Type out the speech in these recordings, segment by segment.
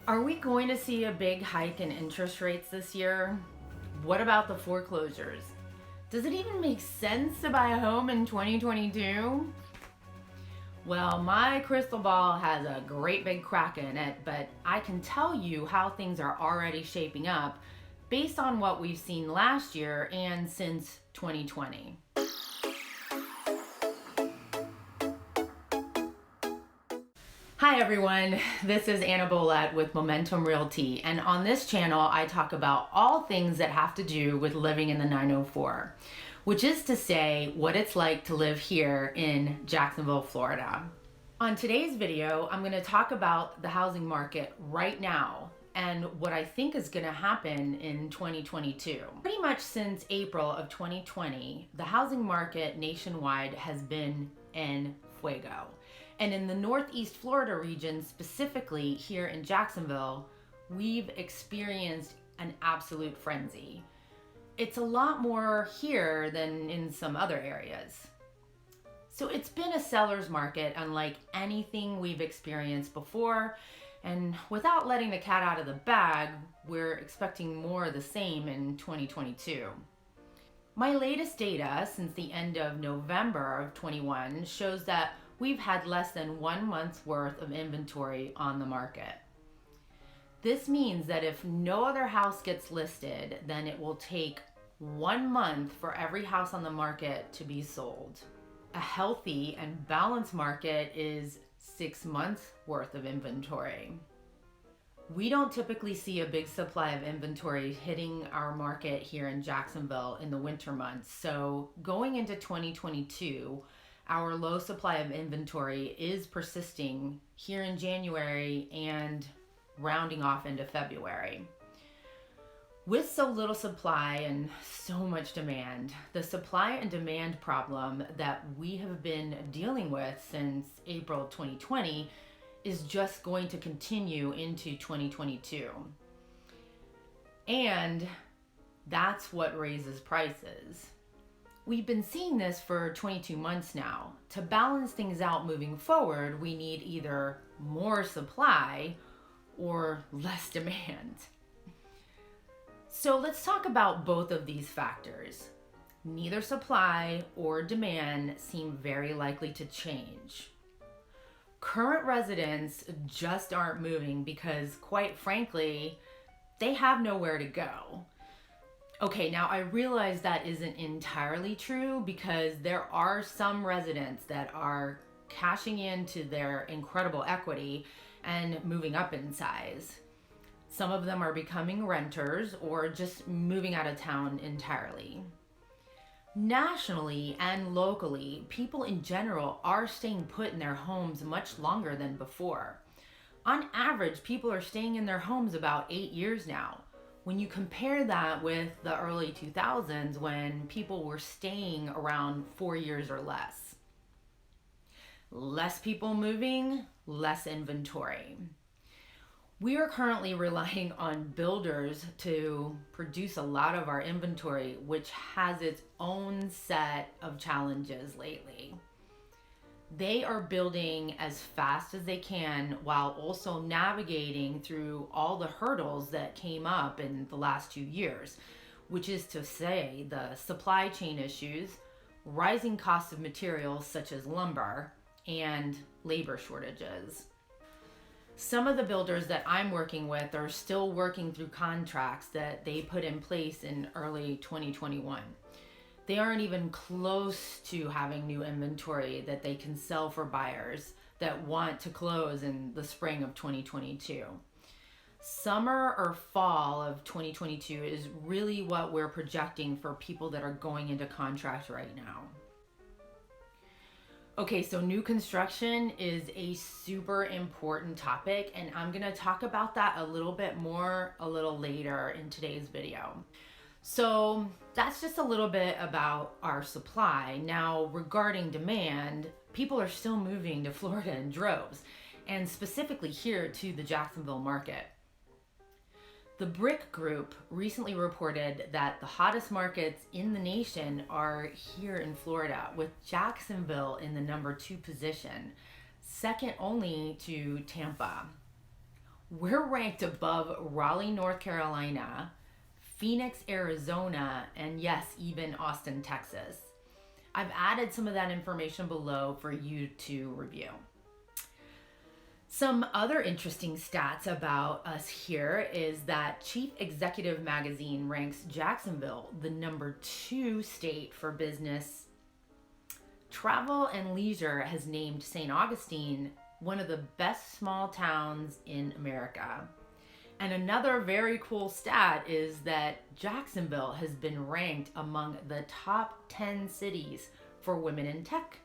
Are we going to see a big hike in interest rates this year? What about the foreclosures? Does it even make sense to buy a home in 2022? Well, my crystal ball has a great big crack in it, but I can tell you how things are already shaping up based on what we've seen last year and since 2020. Hi everyone, this is Bolet with Momentum Realty, and on this channel I talk about all things that have to do with living in the 904, which is to say what it's like to live here in Jacksonville, Florida. On today's video, I'm going to talk about the housing market right now and what I think is going to happen in 2022. Pretty much since April of 2020, the housing market nationwide has been en fuego. And in the Northeast Florida region, specifically here in Jacksonville, we've experienced an absolute frenzy. It's a lot more here than in some other areas. So it's been a seller's market unlike anything we've experienced before. And without letting the cat out of the bag, we're expecting more of the same in 2022. My latest data since the end of November of 21 shows that we've had less than 1 month's worth of inventory on the market. This means that if no other house gets listed, then it will take 1 month for every house on the market to be sold. A healthy and balanced market is 6 months worth of inventory. We don't typically see a big supply of inventory hitting our market here in Jacksonville in the winter months. So going into 2022, our low supply of inventory is persisting here in January and rounding off into February. With so little supply and so much demand, the supply and demand problem that we have been dealing with since April 2020 is just going to continue into 2022. And that's what raises prices. We've been seeing this for 22 months now. To balance things out moving forward, we need either more supply or less demand. So let's talk about both of these factors. Neither supply or demand seem very likely to change. Current residents just aren't moving because, quite frankly, they have nowhere to go. Okay, now I realize that isn't entirely true because there are some residents that are cashing into their incredible equity and moving up in size. Some of them are becoming renters or just moving out of town entirely. Nationally and locally, people in general are staying put in their homes much longer than before. On average, people are staying in their homes about 8 years now. When you compare that with the early 2000s when people were staying around 4 years or less. Less people moving, less inventory. We are currently relying on builders to produce a lot of our inventory, which has its own set of challenges lately. They are building as fast as they can while also navigating through all the hurdles that came up in the last 2 years, which is to say the supply chain issues, rising costs of materials such as lumber, and labor shortages. Some of the builders that I'm working with are still working through contracts that they put in place in early 2021. They aren't even close to having new inventory that they can sell for buyers that want to close in the spring of 2022. Summer or fall of 2022 is really what we're projecting for people that are going into contract right now. Okay, so new construction is a super important topic, and I'm going to talk about that a little bit more a little later in today's video. So that's just a little bit about our supply. Now, regarding demand, people are still moving to Florida in droves, and specifically here to the Jacksonville market. The Brick Group recently reported that the hottest markets in the nation are here in Florida, with Jacksonville in the number 2 position, second only to Tampa. We're ranked above Raleigh, North Carolina, Phoenix, Arizona, and yes, even Austin, Texas. I've added some of that information below for you to review. Some other interesting stats about us here is that Chief Executive Magazine ranks Jacksonville the #2 state for business. Travel and Leisure has named St. Augustine one of the best small towns in America. And another very cool stat is that Jacksonville has been ranked among the top 10 cities for women in tech.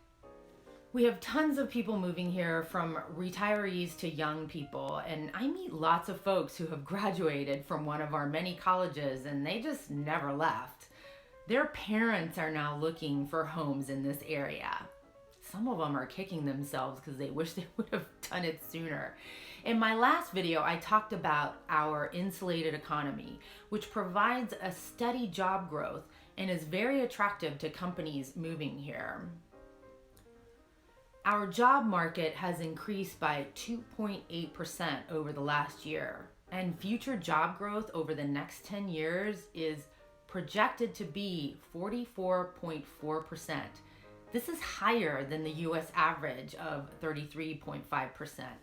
We have tons of people moving here, from retirees to young people, and I meet lots of folks who have graduated from one of our many colleges and they just never left. Their parents are now looking for homes in this area. Some of them are kicking themselves because they wish they would have done it sooner. In my last video, I talked about our insulated economy, which provides a steady job growth and is very attractive to companies moving here. Our job market has increased by 2.8% over the last year, and future job growth over the next 10 years is projected to be 44.4%. This is higher than the US average of 33.5%.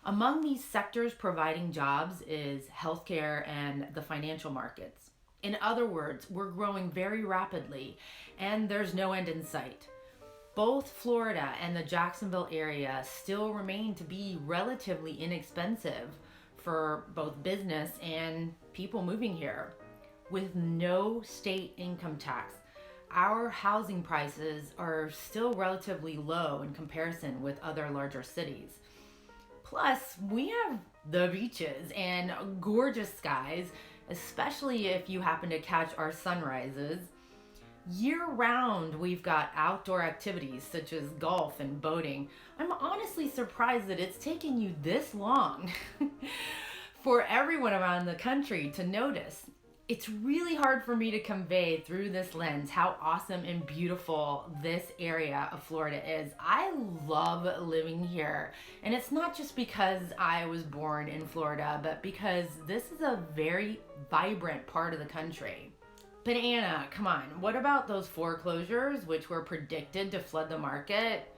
Among these sectors providing jobs is healthcare and the financial markets. In other words, we're growing very rapidly and there's no end in sight. Both Florida and the Jacksonville area still remain to be relatively inexpensive for both business and people moving here. With no state income tax, our housing prices are still relatively low in comparison with other larger cities. Plus, we have the beaches and gorgeous skies, especially if you happen to catch our sunrises. Year-round, we've got outdoor activities such as golf and boating. I'm honestly surprised that it's taken you this long for everyone around the country to notice. It's really hard for me to convey through this lens how awesome and beautiful this area of Florida is. I love living here, and it's not just because I was born in Florida, but because this is a very vibrant part of the country. But Anna, come on, what about those foreclosures which were predicted to flood the market,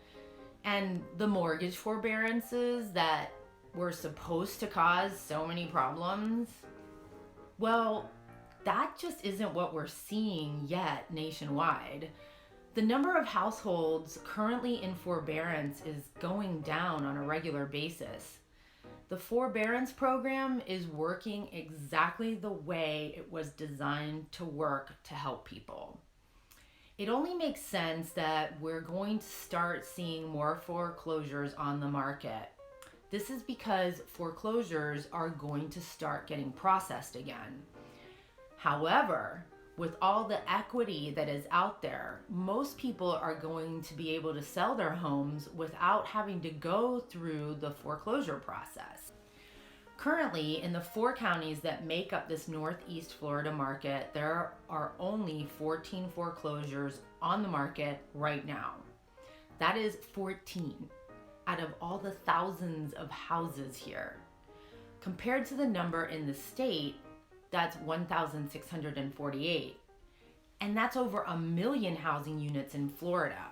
and the mortgage forbearances that were supposed to cause so many problems? Well, that just isn't what we're seeing yet nationwide. The number of households currently in forbearance is going down on a regular basis. The forbearance program is working exactly the way it was designed to work to help people. It only makes sense that we're going to start seeing more foreclosures on the market. This is because foreclosures are going to start getting processed again. However, with all the equity that is out there, most people are going to be able to sell their homes without having to go through the foreclosure process. Currently, in the 4 counties that make up this Northeast Florida market, there are only 14 foreclosures on the market right now. That is 14 out of all the thousands of houses here. Compared to the number in the state, that's 1,648. And that's over 1 million housing units in Florida.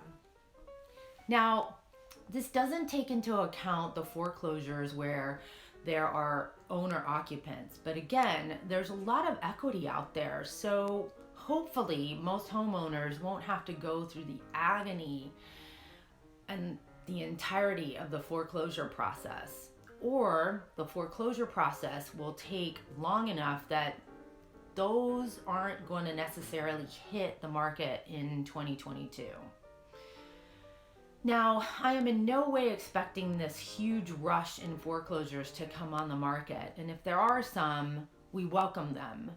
Now, this doesn't take into account the foreclosures where there are owner occupants. But again, there's a lot of equity out there. So hopefully most homeowners won't have to go through the agony and the entirety of the foreclosure process. Or the foreclosure process will take long enough that those aren't going to necessarily hit the market in 2022. Now, I am in no way expecting this huge rush in foreclosures to come on the market, and if there are some, we welcome them.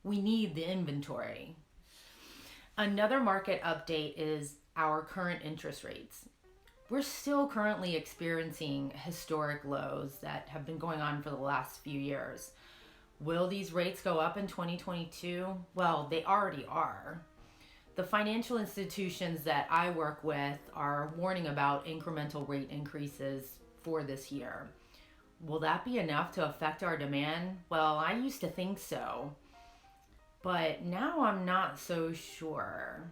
We need the inventory. Another market update is our current interest rates. We're still currently experiencing historic lows that have been going on for the last few years. Will these rates go up in 2022? Well, they already are. The financial institutions that I work with are warning about incremental rate increases for this year. will that be enough to affect our demand? Well, I used to think so, but now I'm not so sure.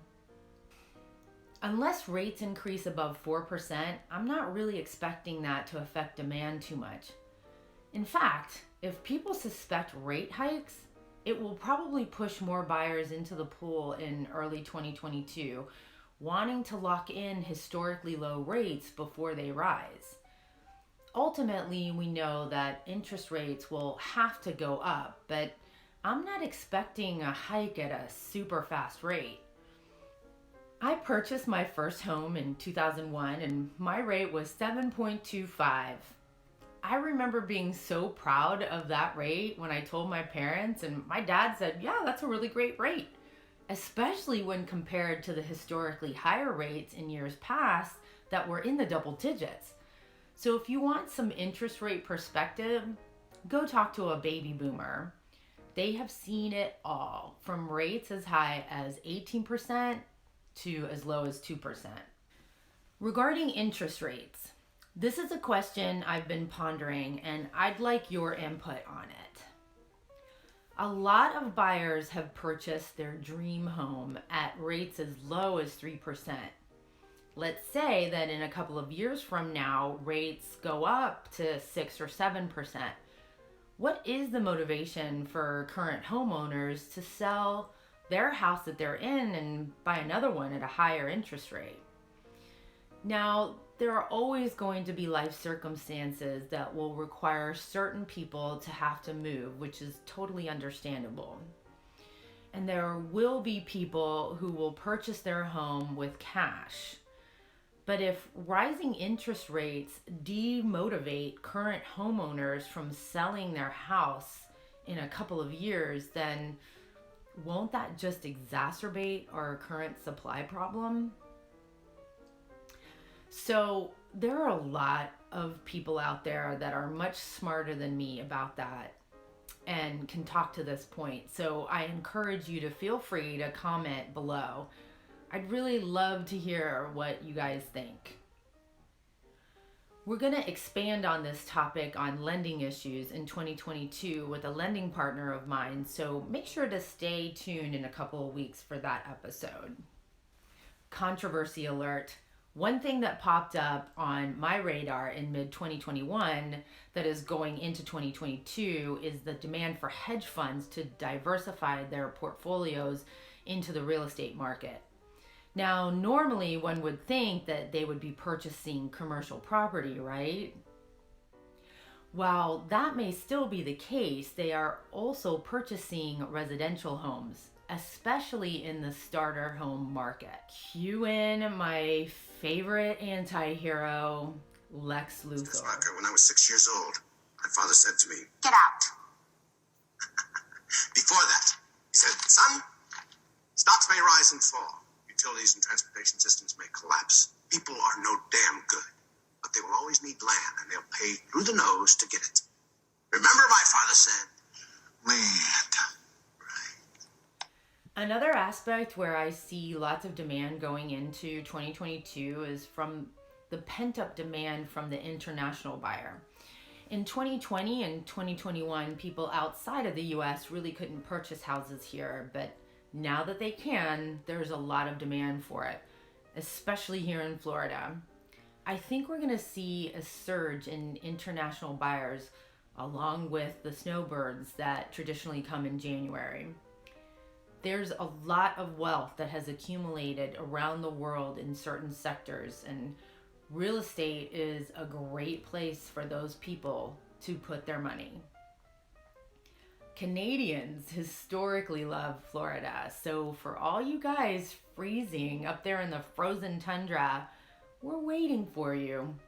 Unless rates increase above 4%, I'm not really expecting that to affect demand too much. In fact, if people suspect rate hikes, it will probably push more buyers into the pool in early 2022, wanting to lock in historically low rates before they rise. Ultimately, we know that interest rates will have to go up, but I'm not expecting a hike at a super fast rate. I purchased my first home in 2001 and my rate was 7.25. I remember being so proud of that rate when I told my parents, and my dad said, "Yeah, that's a really great rate," especially when compared to the historically higher rates in years past that were in the double digits. So if you want some interest rate perspective, go talk to a baby boomer. They have seen it all, from rates as high as 18% to as low as 2%. Regarding interest rates, this is a question I've been pondering and I'd like your input on it. A lot of buyers have purchased their dream home at rates as low as 3%. Let's say that in a couple of years from now, rates go up to 6 or 7%. What is the motivation for current homeowners to sell their house that they're in and buy another one at a higher interest rate? Now, there are always going to be life circumstances that will require certain people to have to move, which is totally understandable. And there will be people who will purchase their home with cash. But if rising interest rates demotivate current homeowners from selling their house in a couple of years, then won't that just exacerbate our current supply problem? So there are a lot of people out there that are much smarter than me about that and can talk to this point. So I encourage you to feel free to comment below. I'd really love to hear what you guys think. We're going to expand on this topic on lending issues in 2022 with a lending partner of mine, so make sure to stay tuned in a couple of weeks for that episode. Controversy alert. One thing that popped up on my radar in mid-2021 that is going into 2022 is the demand for hedge funds to diversify their portfolios into the real estate market. Now, normally one would think that they would be purchasing commercial property, right? While that may still be the case, they are also purchasing residential homes, especially in the starter home market. Cue in my favorite antihero, Lex Luthor. When I was 6 years old, my father said to me, "Get out." Before that, he said, "Son, stocks may rise and fall. Utilities and transportation systems may collapse. People are no damn good, but they will always need land, and they'll pay through the nose to get it. Remember, my father said, land." Another aspect where I see lots of demand going into 2022 is from the pent-up demand from the international buyer. In 2020 and 2021, people outside of the US really couldn't purchase houses here, but now that they can, there's a lot of demand for it, especially here in Florida. I think we're going to see a surge in international buyers along with the snowbirds that traditionally come in January. There's a lot of wealth that has accumulated around the world in certain sectors, and real estate is a great place for those people to put their money. Canadians historically love Florida, so for all you guys freezing up there in the frozen tundra, we're waiting for you.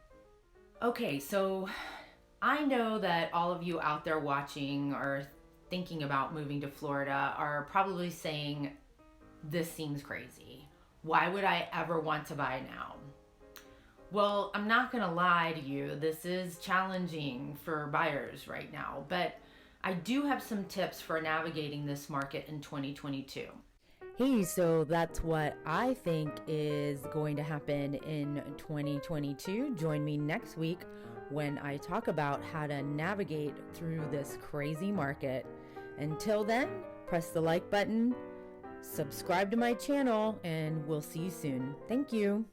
Okay, so I know that all of you out there watching are thinking about moving to Florida are probably saying, "This seems crazy. Why would I ever want to buy now?" Well, I'm not gonna lie to you, this is challenging for buyers right now, but I do have some tips for navigating this market in 2022. Hey, so that's what I think is going to happen in 2022. Join me next week when I talk about how to navigate through this crazy market. Until then, press the like button, subscribe to my channel, and we'll see you soon. Thank you.